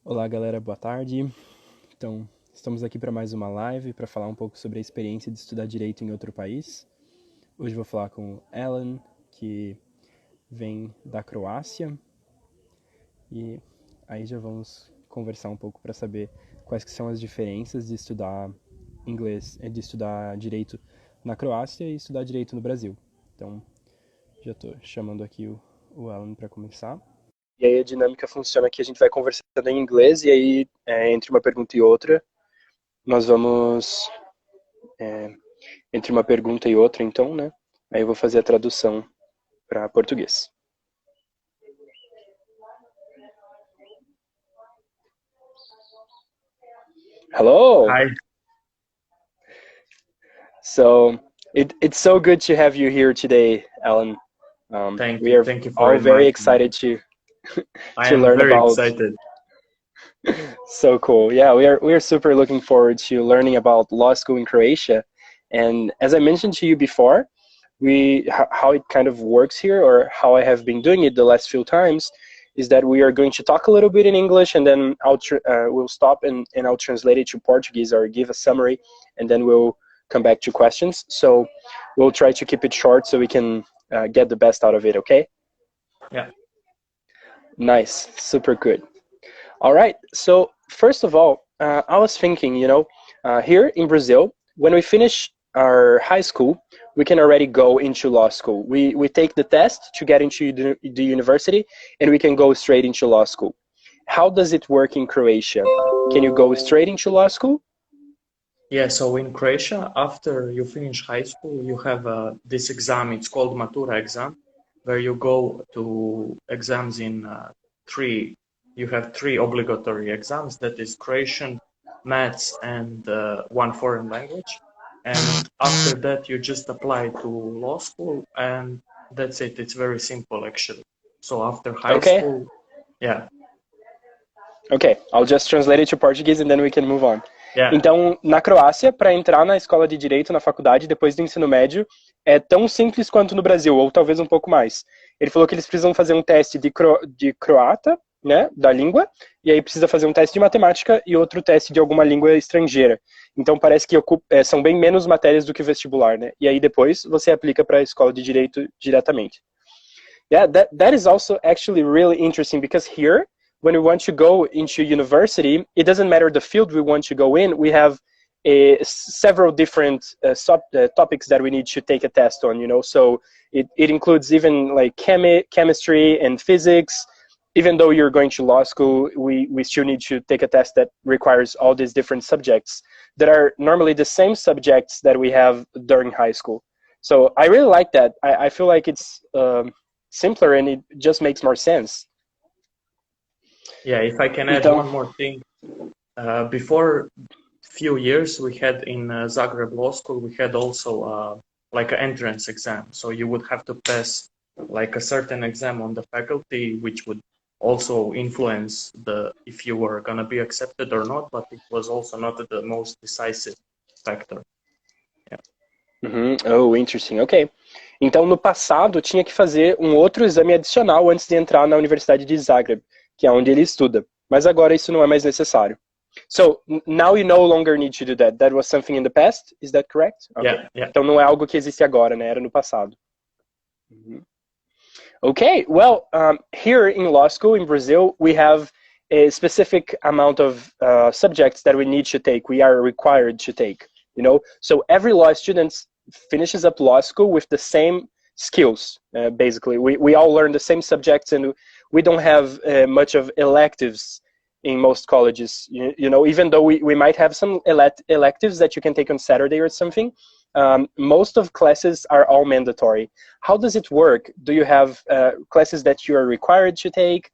Olá, galera, boa tarde. Então, estamos aqui para mais uma live para falar um pouco sobre a experiência de estudar direito em outro país. Hoje vou falar com o Alan, que vem da Croácia, e aí já vamos conversar um pouco para saber quais que são as diferenças de estudar inglês, de estudar direito na Croácia e estudar direito no Brasil. Então, já estou chamando aqui o Alan para começar. E aí a dinâmica funciona que a gente vai conversando em inglês e aí, entre uma pergunta e outra, nós vamos, entre uma pergunta e outra, então, né? Aí eu vou fazer a tradução para português. Hello! Hi, So, it's so good to have you here today, Alan. thank We you. are Thank you for all very inviting me. excited to I to am learn very about. excited. So cool. Yeah, we are super looking forward to learning about law school in Croatia. And as I mentioned to you before, how it kind of works here, or how I have been doing it the last few times, is that we are going to talk a little bit in English, and then we'll stop and I'll translate it to Portuguese or give a summary, and then we'll come back to questions. So we'll try to keep it short so we can get the best out of it. Okay? Yeah. Nice. Super good. All right. So first of all, I was thinking, here in Brazil, when we finish our high school, we can already go into law school. We take the test to get into the university, and we can go straight into law school. How does it work in Croatia? Can you go straight into law school? Yeah, so in Croatia, after you finish high school, you have this exam. It's called Matura exam, where you go to exams in three. You have three obligatory exams. That is Croatian, Maths, and one foreign language. And after that, you just apply to law school, and that's it. It's very simple, actually. So after high Okay. school, yeah, Ok, I'll just translate it to Portuguese and then we can move on. yeah. Então, na Croácia, para entrar na escola de direito, na faculdade, depois do ensino médio, é tão simples quanto no Brasil, ou talvez um pouco mais. Ele falou que eles precisam fazer um teste de croata, né, da língua, e aí precisa fazer um teste de matemática e outro teste de alguma língua estrangeira. Então, parece que são bem menos matérias do que o vestibular, né? E aí depois você aplica para a escola de direito diretamente. Yeah, that is also actually really interesting because here, when we want to go into university, it doesn't matter the field we want to go in. We have several different topics that we need to take a test on. So it includes even like chemistry and physics. Even though you're going to law school, we still need to take a test that requires all these different subjects that are normally the same subjects that we have during high school. So I really like that. I feel like it's simpler and it just makes more sense. Yeah, if I can add Então, one more thing, before few years we had in Zagreb Law School, we had also like an entrance exam. So you would have to pass like a certain exam on the faculty, which would also influence the if you were gonna be accepted or not, but it was also not the most decisive factor. Yeah. oh, interesting, ok. Então, no passado, tinha que fazer um outro exame adicional antes de entrar na Universidade de Zagreb, que é onde ele estuda. Mas agora isso não é mais necessário. So, now you no longer need to do that. That was something in the past, is that correct? Ok. Yeah, yeah. Então não é algo que existe agora, né? Era no passado. Okay, well, here in law school in Brazil, we have a specific amount of subjects that we need to take. We are required to take, So every law student finishes up law school with the same skills, basically. We all learn the same subjects, and we don't have much of electives in most colleges. Even though we might have some electives that you can take on Saturday or something, most of classes are all mandatory. How does it work? Do you have classes that you are required to take?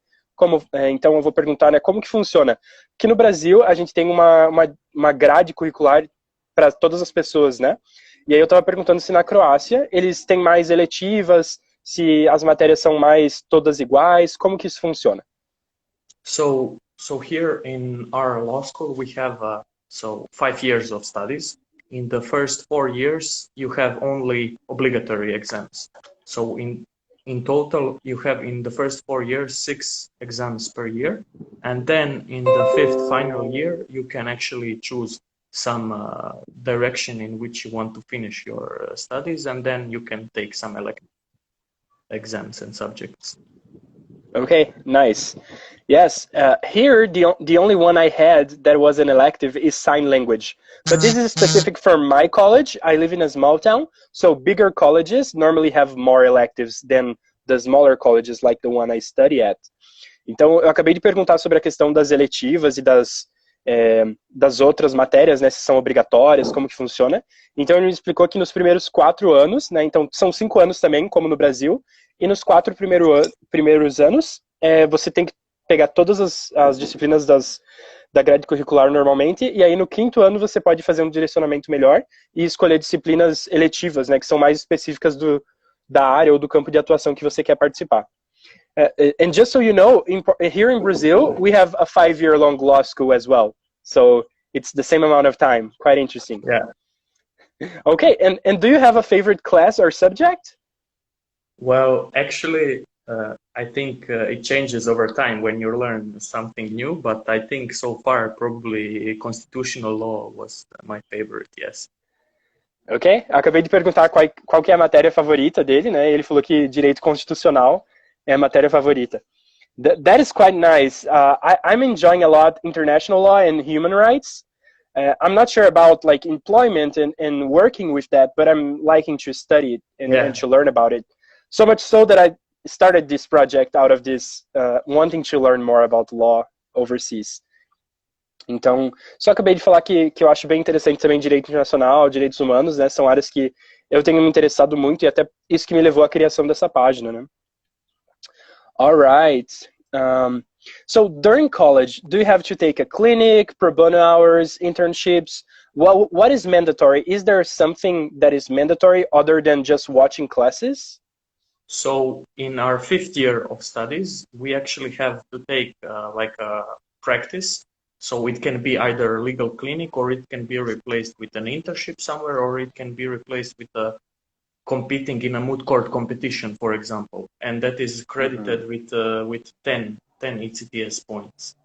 Então eu vou perguntar, né, como que funciona? Porque no Brasil a gente tem uma grade curricular para todas as pessoas, né? E aí eu estava perguntando se na Croácia eles têm mais eletivas, se as matérias são mais todas iguais, como que isso funciona? So here in our law school, we have 5 years of studies. In the first 4 years, you have only obligatory exams. So in total, you have in the first 4 years 6 exams per year, and then in the fifth final year, you can actually choose some direction in which you want to finish your studies, and then you can take some elective exams and subjects. Okay, nice. Yes, here the only one I had that was an elective is sign language. But this is specific for my college. I live in a small town, so bigger colleges normally have more electives than the smaller colleges like the one I study at. Então, eu acabei de perguntar sobre a questão das eletivas e das outras matérias, né, se são obrigatórias, como que funciona. Então, ele me explicou que nos primeiros 4 anos, né, então são 5 anos também, como no Brasil, e nos 4 primeiros anos, você tem que pegar todas as disciplinas da grade curricular normalmente, e aí no 5º ano você pode fazer um direcionamento melhor e escolher disciplinas eletivas, né, que são mais específicas da área ou do campo de atuação que você quer participar. And just so you know, here in Brazil, we have a 5-year-long law school as well. So it's the same amount of time. Quite interesting. Yeah. Okay, and do you have a favorite class or subject? Well, actually, I think it changes over time when you learn something new, but I think so far probably constitutional law was my favorite, yes. Ok, acabei de perguntar qual que é a matéria favorita dele, né? Ele falou que direito constitucional é a matéria favorita. That is quite nice. I'm enjoying a lot international law and human rights. I'm not sure about like employment and working with that, but I'm liking to study it and to learn about it. So much so that I started this project out of this wanting to learn more about law overseas. Então, só acabei de falar que eu acho bem interessante também direito internacional, direitos humanos, né? São áreas que eu tenho me interessado muito e até isso que me levou à criação dessa página, né? All right. So during college, do you have to take a clinic, pro bono hours, internships? What is mandatory? Is there something that is mandatory other than just watching classes? So in our 5th year of studies, we actually have to take like a practice. So it can be either a legal clinic, or it can be replaced with an internship somewhere, or it can be replaced with competing in a moot court competition, for example. And that is credited with 10 ECTS points.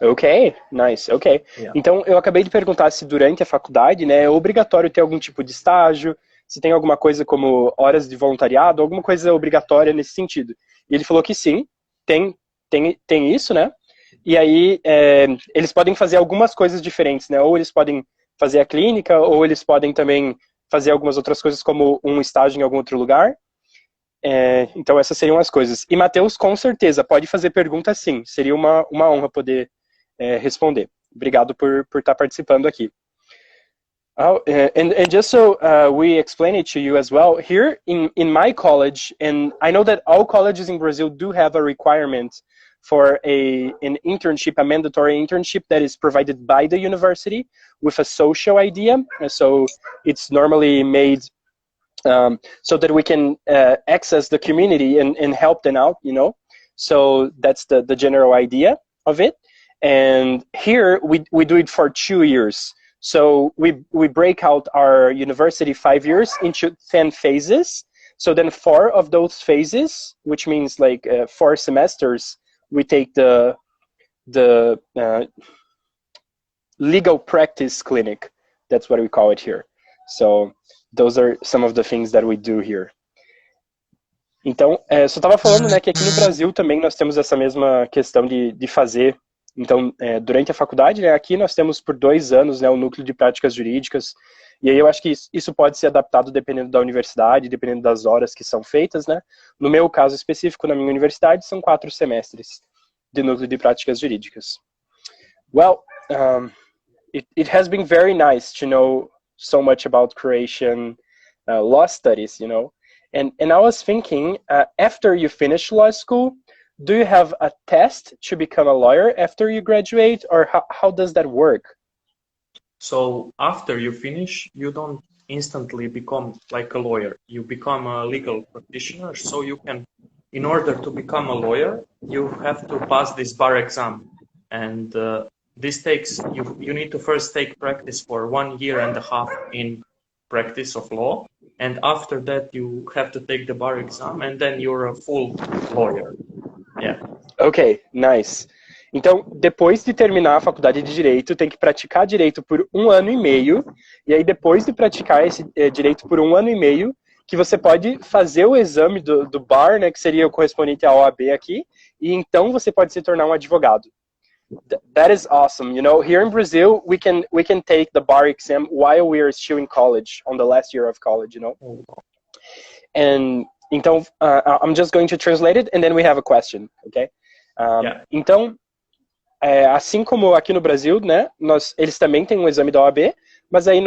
Ok, nice, ok. Yeah. Então, eu acabei de perguntar se durante a faculdade, né, é obrigatório ter algum tipo de estágio, se tem alguma coisa como horas de voluntariado, alguma coisa obrigatória nesse sentido. E ele falou que sim, tem isso, né? E aí, eles podem fazer algumas coisas diferentes, né? Ou eles podem fazer a clínica, ou eles podem também fazer algumas outras coisas, como um estágio em algum outro lugar. Então, essas seriam as coisas. E Matheus, com certeza, pode fazer pergunta sim. Seria uma honra poder responder. Obrigado por estar participando aqui. And just so we explain it to you as well, here in my college, and I know that all colleges in Brazil do have a requirement for an internship, a mandatory internship that is provided by the university with a social idea. So it's normally made so that we can access the community and help them out, you know. So that's the general idea of it. And here we do it for 2 years. So we break out our university 5 years into 10 phases. So then 4 of those phases, which means like 4 semesters, we take the legal practice clinic. That's what we call it here. So those are some of the things that we do here. Então, só estava falando, né, que aqui no Brasil também nós temos essa mesma questão de fazer. Então, durante a faculdade, né, aqui nós temos por 2 anos, né, o núcleo de práticas jurídicas. E aí eu acho que isso pode ser adaptado dependendo da universidade, dependendo das horas que são feitas, né? No meu caso específico, na minha universidade, são 4 semestres de núcleo de práticas jurídicas. Well, it has been very nice to know so much about Croatian law studies, you know. And I was thinking, after you finish law school, do you have a test to become a lawyer after you graduate, or how does that work? So after you finish, you don't instantly become like a lawyer. You become a legal practitioner. So you can, in order to become a lawyer, you have to pass this bar exam. And this takes, you need to first take practice for 1.5 years in practice of law. and after that you have to take the bar exam, and then you're a full lawyer. Yeah. Ok, nice. Então, depois de terminar a faculdade de Direito, tem que praticar Direito por 1 ano e meio, e aí depois de praticar esse Direito por 1 ano e meio, que você pode fazer o exame do bar, né, que seria o correspondente à OAB aqui, e então você pode se tornar um advogado. That is awesome. You know, here in Brazil, we can take the bar exam while we are still in college, on the last year of college, you know. And então, I'm just going to translate it, and then we have a question, okay? Então, assim como aqui no Brasil, né, eles também têm um exame da OAB, mas aí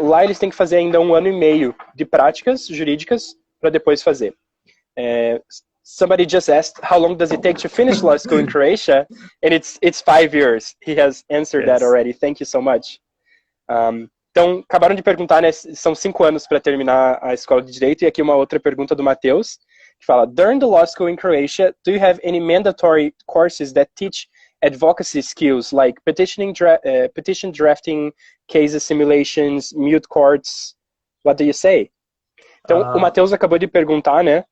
lá eles têm que fazer ainda 1 ano e meio de práticas jurídicas para depois fazer. Somebody just asked, how long does it take to finish law school in Croatia? And it's 5 years. He has answered that already. Thank you so much. Então, acabaram de perguntar, né, são 5 anos para terminar a escola de Direito, e aqui uma outra pergunta do Matheus, que fala, during the law school in Croatia, do you have any mandatory courses that teach advocacy skills, like petition drafting, cases simulations, mute courts? What do you say? Então, o Matheus acabou de perguntar, né,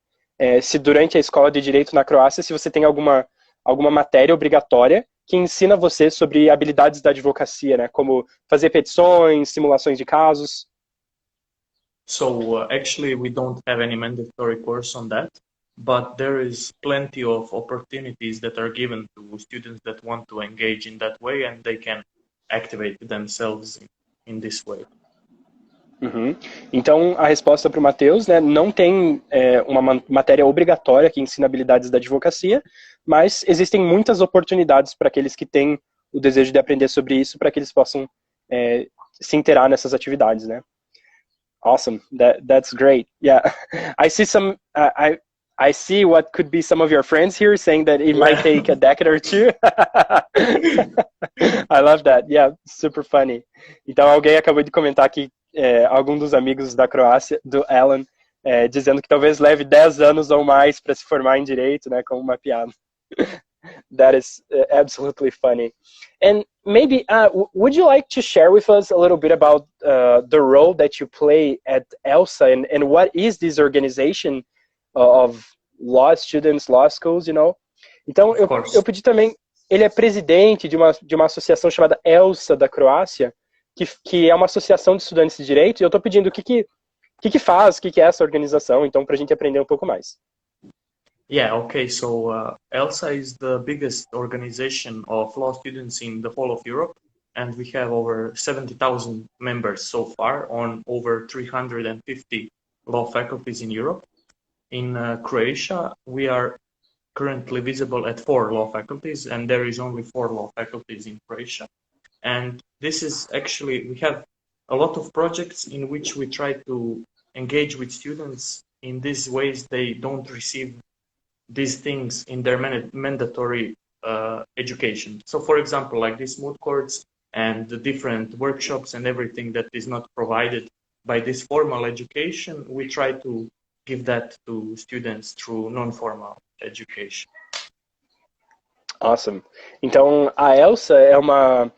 se durante a escola de Direito na Croácia, se você tem alguma matéria obrigatória que ensina você sobre habilidades da advocacia, né, como fazer petições, simulações de casos. So actually we don't have any mandatory course on that, but there is plenty of opportunities that are given to students that want to engage in that way, and they can activate themselves in this way. Então, a resposta para o Matheus, né, não tem uma matéria obrigatória que ensina habilidades da advocacia, mas existem muitas oportunidades para aqueles que têm o desejo de aprender sobre isso, para que eles possam se inteirar nessas atividades, né? Awesome, that's great. Yeah, I see I see what could be some of your friends here saying that it might take a decade or two. I love that. Yeah, super funny. Então, alguém acabou de comentar aqui, algum dos amigos da Croácia, do Alan, dizendo que talvez leve 10 anos ou mais para se formar em Direito, né, como uma piada. That is absolutely funny. And maybe, would you like to share with us a little bit about the role that you play at ELSA, and what is this organization of law students, law schools, you know? Então, eu pedi também, ele é presidente de uma associação chamada ELSA da Croácia, que é uma associação de estudantes de direito, e eu estou pedindo o que faz, o que é essa organização, então, para a gente aprender um pouco mais. Yeah, okay, so ELSA is the biggest organization of law students in the whole of Europe, and we have over 70,000 members so far on over 350 law faculties in Europe. In Croatia, we are currently visible at 4 law faculties, and there is only 4 law faculties in Croatia. And this is actually, we have a lot of projects in which we try to engage with students in these ways they don't receive these things in their mandatory education. So for example, like these moot courts and the different workshops and everything that is not provided by this formal education, we try to give that to students through non-formal education. Awesome. Então, a ELSA é uma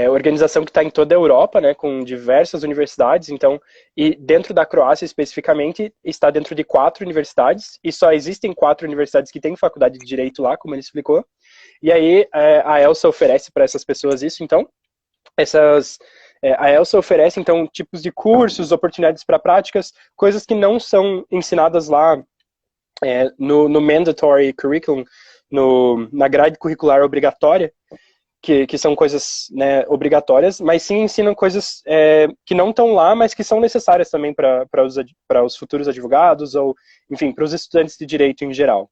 organização que está em toda a Europa, né, com diversas universidades, então, e dentro da Croácia especificamente, está dentro de 4 universidades, e só existem 4 universidades que têm faculdade de Direito lá, como ele explicou, e aí a ELSA oferece para essas pessoas isso, então, a ELSA oferece, então, tipos de cursos, oportunidades para práticas, coisas que não são ensinadas lá no mandatory curriculum, na grade curricular obrigatória, que são coisas, né, obrigatórias, mas sim ensinam coisas que não estão lá, mas que são necessárias também para os futuros advogados, ou, enfim, para os estudantes de direito em geral.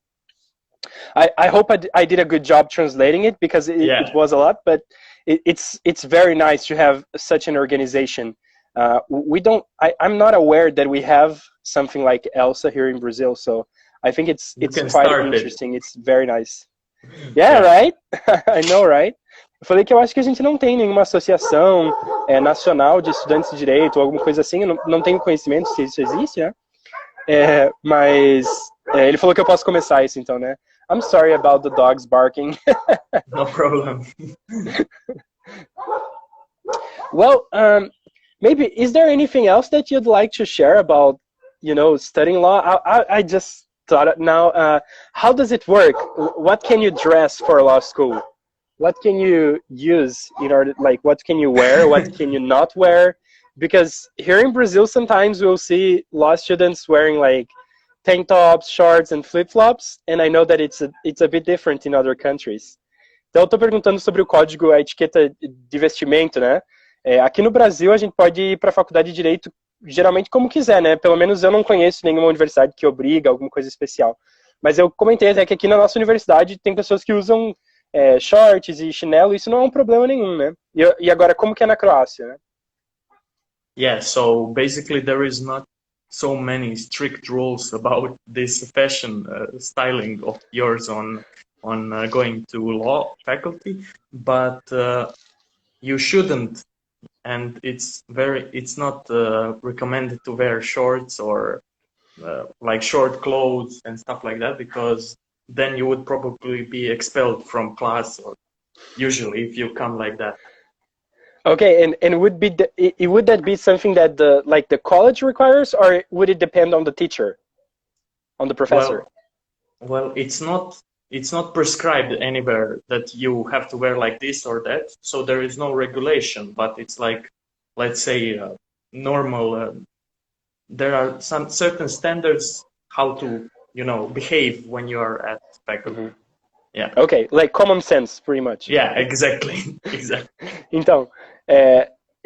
I hope I did a good job translating it, because it was a lot, but it's very nice to have such an organization. I'm not aware that we have something like ELSA here in Brazil, so I think it's quite interesting. It's very nice. Yeah, right? I know, right? Eu falei que eu acho que a gente não tem nenhuma associação nacional de estudantes de direito ou alguma coisa assim. Eu não tenho conhecimento se isso existe, né? Mas ele falou que eu posso começar isso, então, né? I'm sorry about the dogs barking. No problem. Well, maybe, is there anything else that you'd like to share about you know, studying law, I just thought now, how does it work? What can you dress for law school? What can you use in order, like, what can you wear? What can you not wear? Because here in Brazil, sometimes we'll see law students wearing like tank tops, shorts, and flip-flops, and I know that it's a bit different in other countries. Então, eu estou perguntando sobre o código, a etiqueta de vestimento, né? Aqui no Brasil, a gente pode ir para a faculdade de Direito geralmente como quiser, né? Pelo menos eu não conheço nenhuma universidade que obriga alguma coisa especial. Mas eu comentei até que aqui na nossa universidade tem pessoas que usam shorts e chinelo, isso não é um problema nenhum, né? E agora, como que é na Croácia, né? Yeah, so basically there is not so many strict rules about this fashion styling of yours on going to law faculty, but you shouldn't, and it's not recommended to wear shorts or like short clothes and stuff like that, because then you would probably be expelled from class, or usually if you come like that. Okay, and would that be something that the college requires, or would it depend on the teacher, on the professor? Well, it's not prescribed anywhere that you have to wear like this or that, so there is no regulation, but it's like, let's say, normal, there are some certain standards how to, you know, behave when you are at faculty. Mm-hmm. Yeah. Okay, like common sense, pretty much. Yeah, exactly. Exactly.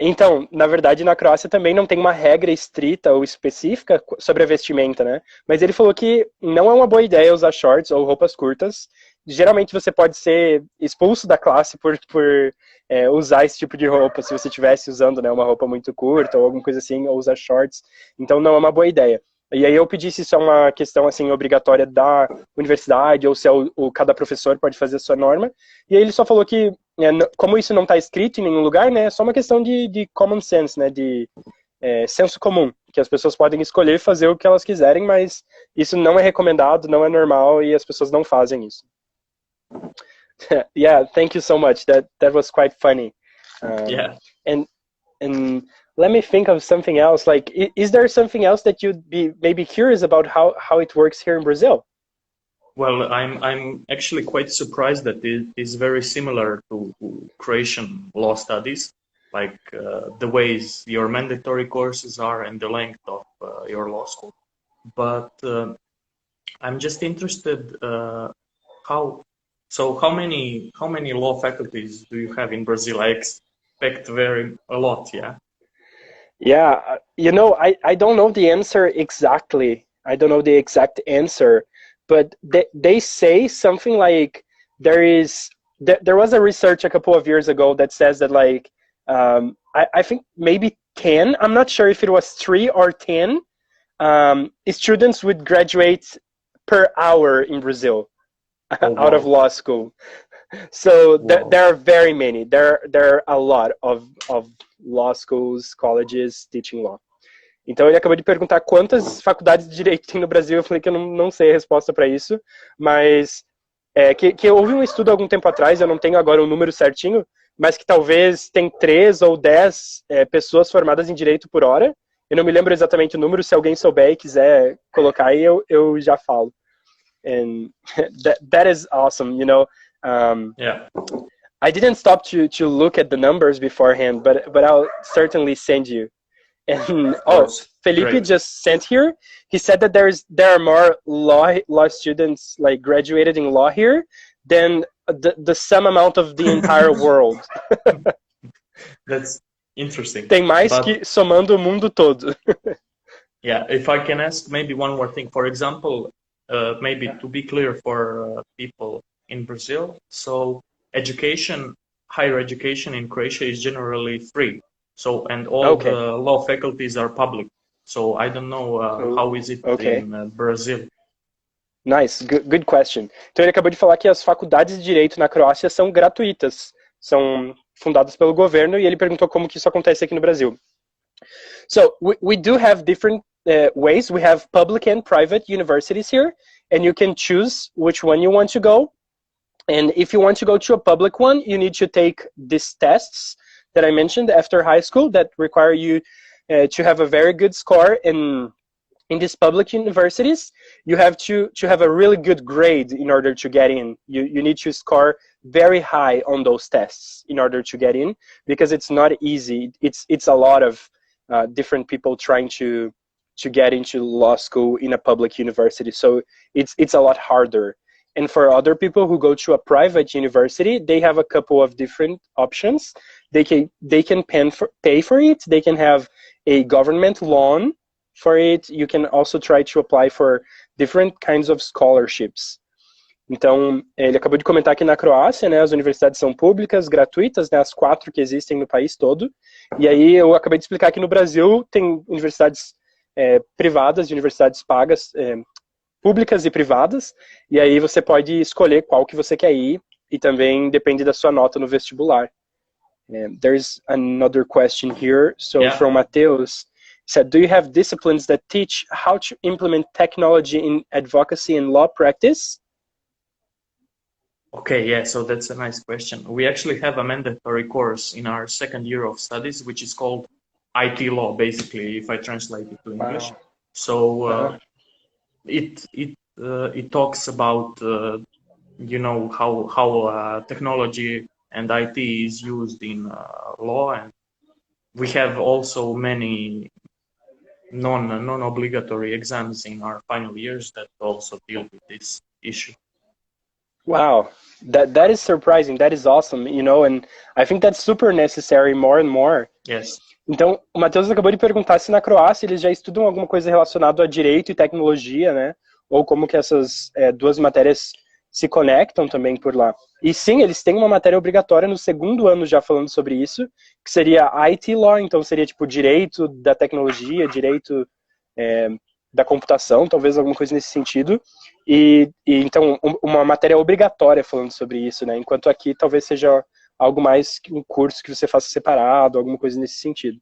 Então, na verdade, na Croácia também não tem uma regra estrita ou específica sobre a vestimenta, né? Mas ele falou que não é uma boa ideia usar shorts ou roupas curtas. Geralmente você pode ser expulso da classe por usar esse tipo de roupa, se você estivesse usando, né, uma roupa muito curta ou alguma coisa assim, ou usar shorts. Então não é uma boa ideia. E aí eu pedi se isso é uma questão assim, obrigatória da universidade, ou se cada professor pode fazer a sua norma. E aí ele só falou que, como isso não está escrito em nenhum lugar, né, é só uma questão de common sense, né, de senso comum, que as pessoas podem escolher fazer o que elas quiserem, mas isso não é recomendado, não é normal, e as pessoas não fazem isso. Yeah, thank you so much. That was quite funny. Yeah. And let me think of something else. Like, is there something else that you'd be maybe curious about how it works here in Brazil? Well, I'm actually quite surprised that it is very similar to Croatian law studies, like the ways your mandatory courses are and the length of your law school. But I'm just interested how many law faculties do you have in Brazil? I expect a lot, yeah. Yeah, you know, I don't know the answer exactly. I don't know the exact answer, but they say something like there was a research a couple of years ago that says that like I think maybe 10. I'm not sure if it was 3 or 10 students would graduate per hour in Brazil out of law school. So there are very many. There are a lot of law schools, colleges teaching law. Então ele acabou de perguntar quantas faculdades de direito tem no Brasil. Eu falei que eu não sei a resposta para isso, mas que houve um estudo há algum tempo atrás, eu não tenho agora o número certinho, mas que talvez tem 3 ou 10 pessoas formadas em direito por hora. Eu não me lembro exatamente o número, se alguém souber e quiser colocar aí, eu já falo. And that is awesome, you know. Yeah. I didn't stop to look at the numbers beforehand, but I'll certainly send you. And Felipe Great. just sent here. He said that there are more law students like graduated in law here than the sum amount of the entire world. That's interesting. Tem mais que somando o mundo todo. Yeah, if I can ask maybe one more thing. For example, maybe to be clear for people in Brazil, so higher education in Croatia is generally free. So, and all the law faculties are public. So I don't know how is it in Brazil. Nice, good question. Então ele acabou de falar que as faculdades de direito na Croácia são gratuitas, são fundadas pelo governo, e ele perguntou como que isso acontece aqui no Brasil. So we do have different ways. We have public and private universities here, and you can choose which one you want to go. And if you want to go to a public one, you need to take these tests that I mentioned after high school that require you to have a very good score in in these public universities, you have to have a really good grade in order to get in. You need to score very high on those tests in order to get in, because it's not easy. It's a lot of different people trying to get into law school in a public university. So it's a lot harder. And for other people who go to a private university, they have a couple of different options. They can pay for it. They can have a government loan for it. You can also try to apply for different kinds of scholarships. Então, ele acabou de comentar que na Croácia, né, as universidades são públicas, gratuitas, né, as 4 que existem no país todo. E aí eu acabei de explicar que no Brasil tem universidades privadas e universidades pagas, públicas e privadas, e aí você pode escolher qual que você quer ir, e também depende da sua nota no vestibular. There's another question here, so Yeah. from Mateus, said, do you have disciplines that teach how to implement technology in advocacy and law practice? Okay, yeah, so that's a nice question. We actually have a mandatory course in our second year of studies, which is called IT law, basically, if I translate it to English. Wow. So it talks about you know, how technology and IT is used in law, and we have also many non-obligatory exams in our final years that also deal with this issue. Wow, that is surprising. That is awesome, you know, and I think that's super necessary more and more. Yes. Então, o Matheus acabou de perguntar se na Croácia eles já estudam alguma coisa relacionada a direito e tecnologia, né? Ou como que essas duas matérias se conectam também por lá. E sim, eles têm uma matéria obrigatória no segundo ano já falando sobre isso, que seria IT Law, então seria tipo direito da tecnologia, direito da computação, talvez alguma coisa nesse sentido. E então, uma matéria obrigatória falando sobre isso, né? Enquanto aqui talvez seja algo mais que um curso que você faça separado, alguma coisa nesse sentido.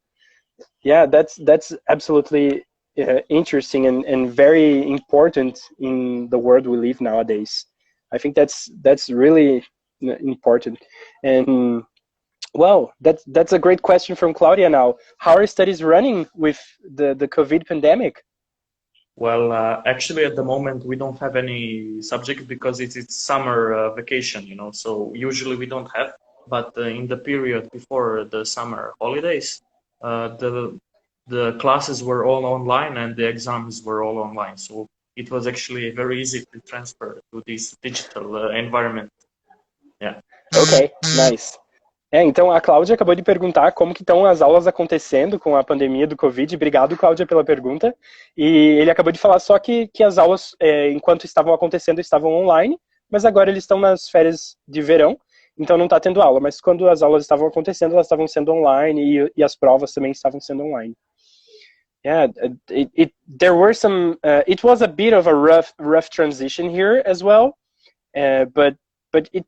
Yeah, that's absolutely interesting and very important in the world we live nowadays. I think that's really important. And well, that's a great question from Claudia now. How are studies running with the COVID pandemic? Well, actually, at the moment, we don't have any subject because it's summer vacation, you know, so usually we don't have. But in the period before the summer holidays, the classes were all online and the exams were all online. So it was actually very easy to transfer to this digital environment. Yeah. Okay, nice. Então a Cláudia acabou de perguntar como que estão as aulas acontecendo com a pandemia do Covid. Obrigado, Cláudia, pela pergunta. E ele acabou de falar só que as aulas, enquanto estavam acontecendo, estavam online, mas agora eles estão nas férias de verão, então não está tendo aula. Mas quando as aulas estavam acontecendo, elas estavam sendo online e as provas também estavam sendo online. Yeah, there were some. It was a bit of a rough transition here as well, but it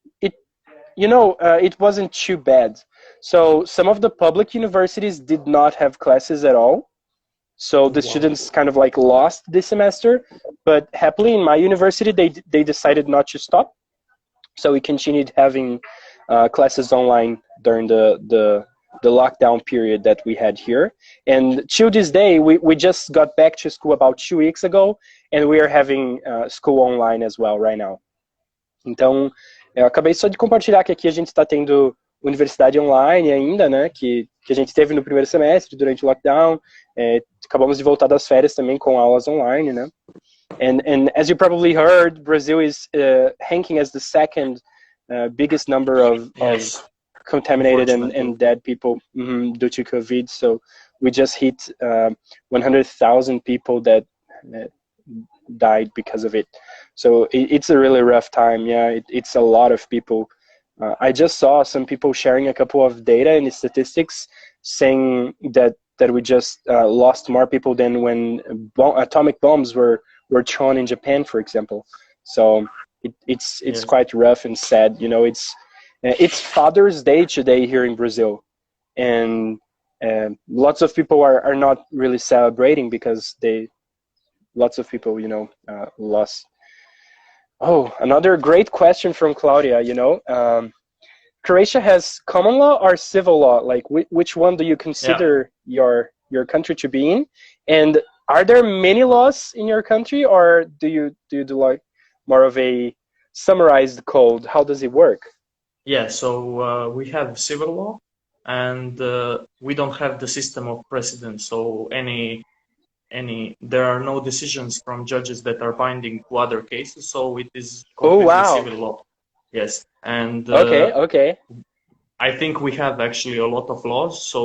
you know, it wasn't too bad. So some of the public universities did not have classes at all. So the students kind of like lost this semester, but happily in my university, they decided not to stop. So we continued having classes online during the lockdown period that we had here. And to this day, we just got back to school about 2 weeks ago, and we are having school online as well right now. Então, eu acabei só de compartilhar que aqui a gente está tendo universidade online ainda, né, que a gente teve no primeiro semestre, durante o lockdown. Acabamos de voltar das férias também com aulas online, né. And as you probably heard, Brazil is ranking as the second biggest number of contaminated and dead people due to COVID. So we just hit 100,000 people that died because of it. So it's a really rough time. Yeah, it's a lot of people. I just saw some people sharing a couple of data and statistics saying that we just lost more people than when atomic bombs were thrown in Japan, for example. So it's quite rough and sad. You know, it's Father's Day today here in Brazil, and lots of people are not really celebrating because lots of people, you know, lost. Oh, another great question from Claudia, you know. Croatia has common law or civil law? Like, which one do you consider your country to be in? And are there many laws in your country, or do you do like more of a summarized code? How does it work? Yeah, so we have civil law, and we don't have the system of precedent. So there are no decisions from judges that are binding to other cases. So it is Oh, completely wow. civil law. Yes, and Okay. I think we have actually a lot of laws. So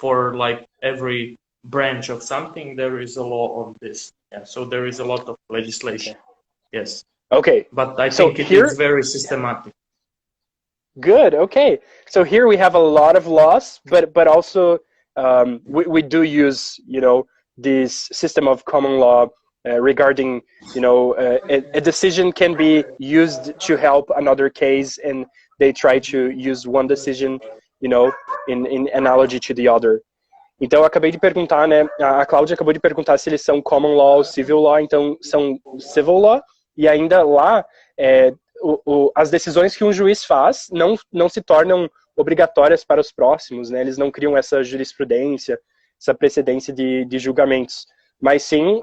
for like every branch of something, there is a law on this. Yeah, so there is a lot of legislation. Yes, Okay. but I So think it is here, very systematic. good. Okay. So here we have a lot of laws, but also we do use, this system of common law regarding, a decision can be used to help another case, and they try to use one decision, in analogy to the other. Então, eu acabei de perguntar, né? A Cláudia acabou de perguntar se eles são common law ou civil law. Então, são civil law. E ainda lá, as decisões que um juiz faz não se tornam obrigatórias para os próximos, né? Eles não criam essa jurisprudência, essa precedência de julgamentos. Mas sim,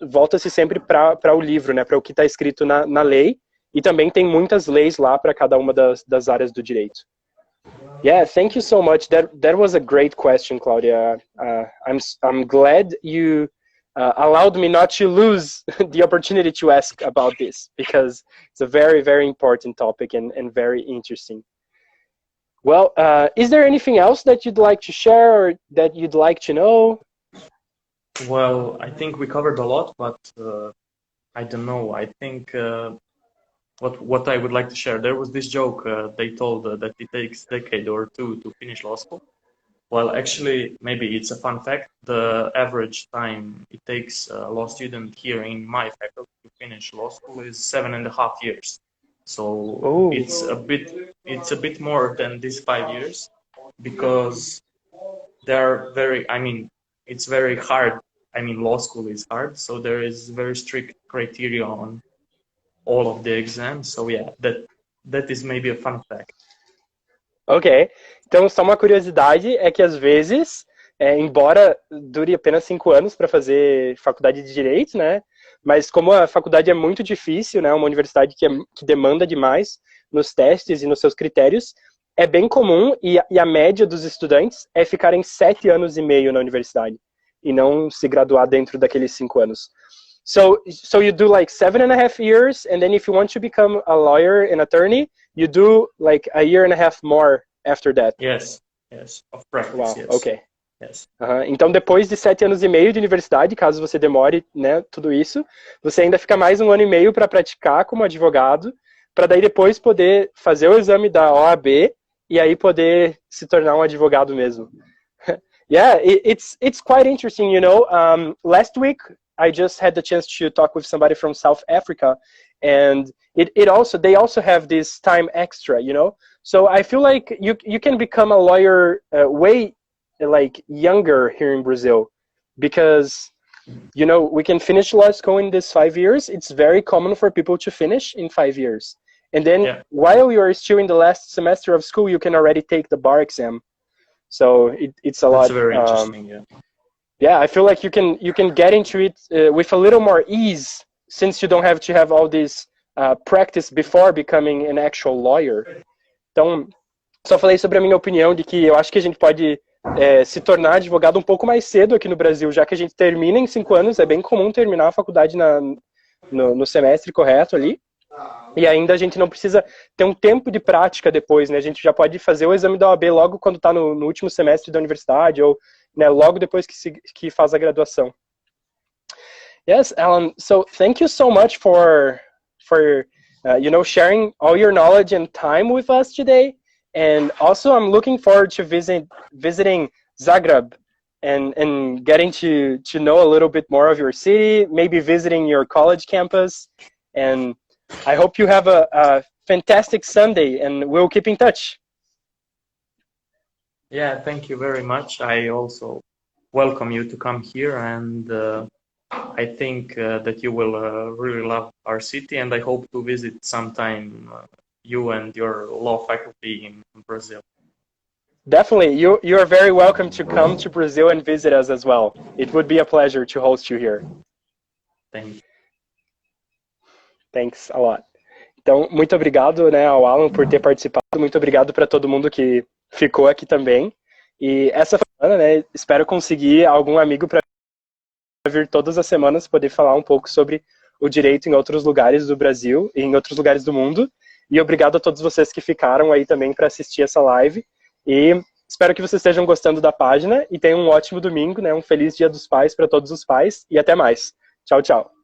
volta-se sempre para o livro, né? Para o que está escrito na lei. E também tem muitas leis lá para cada uma das áreas do direito. Yeah, thank you so much. That was a great question, Claudia. I'm glad you allowed me not to lose the opportunity to ask about this, because it's a very, very important topic and very interesting. Well, is there anything else that you'd like to share or that you'd like to know? Well, I think we covered a lot, but I don't know. I think what I would like to share, there was this joke they told that it takes a decade or two to finish law school. Well, actually, maybe it's a fun fact. The average time it takes a law student here in my faculty to finish law school is 7.5 years. So it's a bit more than these 5 years, because it's very hard. I mean, law school is hard, so there is very strict criteria on all of the exams. So yeah, that is maybe a fun fact. Ok. Então, só uma curiosidade é que às vezes, embora dure apenas 5 anos para fazer faculdade de Direito, né? Mas como a faculdade é muito difícil, né? Uma universidade que demanda demais nos testes e nos seus critérios, é bem comum e a média dos estudantes é ficarem 7 anos e meio na universidade e não se graduar dentro daqueles 5 anos. So you do like 7.5 years, and then if you want to become a lawyer and attorney, you do like a year and a half more after that. Yes, of practice. Wow, yes. ok. Yes. Então, depois de 7 anos e meio de universidade, caso você demore, né, tudo isso, você ainda fica mais 1 ano e meio para praticar como advogado, para daí depois poder fazer o exame da OAB e aí poder se tornar um advogado mesmo. Yeah, it's quite interesting, last week I just had the chance to talk with somebody from South Africa, and they also have this time extra, So I feel like you can become a lawyer way like younger here in Brazil, because we can finish law school in this 5 years. It's very common for people to finish in 5 years, and then while you are still in the last semester of school, you can already take the bar exam. So it's a lot. That's very interesting. Yeah, I feel like you can get into it with a little more ease, since you don't have to have all this practice before becoming an actual lawyer. Então, só falei sobre a minha opinião de que eu acho que a gente pode se tornar advogado um pouco mais cedo aqui no Brasil, já que a gente termina em 5 anos, é bem comum terminar a faculdade no semestre correto ali, e ainda a gente não precisa ter um tempo de prática depois, né? A gente já pode fazer o exame da OAB logo quando está no último semestre da universidade, ou né, logo depois que faz a graduação. Yes, Alan, so thank you so much for sharing all your knowledge and time with us today. And also, I'm looking forward to visiting Zagreb and getting to know a little bit more of your city, maybe visiting your college campus. And I hope you have a fantastic Sunday, and we'll keep in touch. Yeah, thank you very much. I also welcome you to come here, and I think that you will really love our city, and I hope to visit sometime you and your law faculty in Brazil. Definitely. You are very welcome to come to Brazil and visit us as well. It would be a pleasure to host you here. Thank you. Thanks a lot. Então, muito obrigado, né, ao Alan por ter participado. Muito obrigado para todo mundo que ficou aqui também. E essa semana, né, espero conseguir algum amigo para vir todas as semanas poder falar um pouco sobre o direito em outros lugares do Brasil e em outros lugares do mundo. E obrigado a todos vocês que ficaram aí também para assistir essa live. E espero que vocês estejam gostando da página e tenham um ótimo domingo, né? Um feliz Dia dos Pais para todos os pais e até mais. Tchau, tchau.